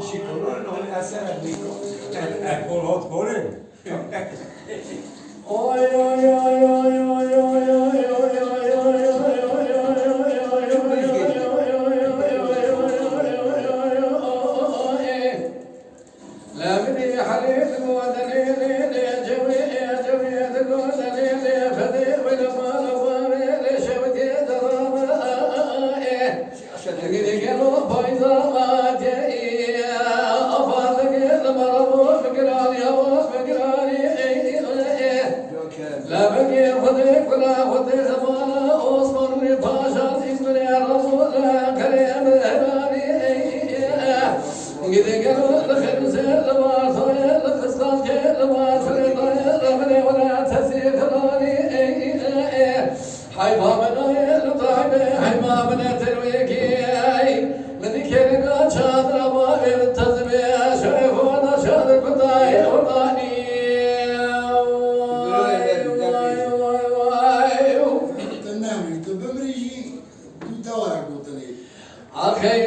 Siccome non essere ricco. Eccolo hot calling. Oy oy oy oy oy oy oy oy oy oy لا بقي خذك ولا خذ زمان أصبر باشا اسم يا رسول كريم الهباني قد قالوا الخبز الواصل الخصال الواصل ربني ولا تسير خلاني حيفا من الطعم حيما من ترويكي من كلمة شاطر ما يلتزم شيخ ونشاط قطاي وطاني Okay,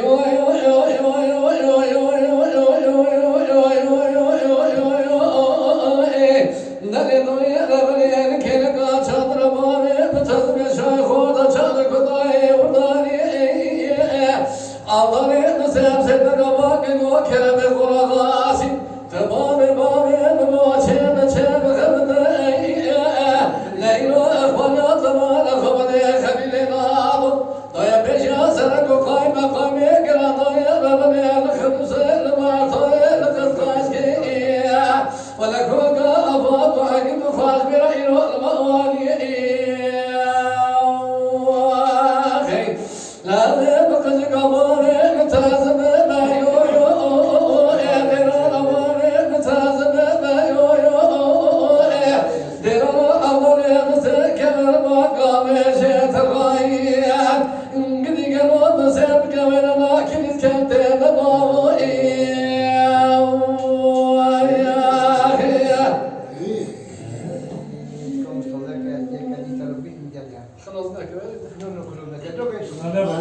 Non è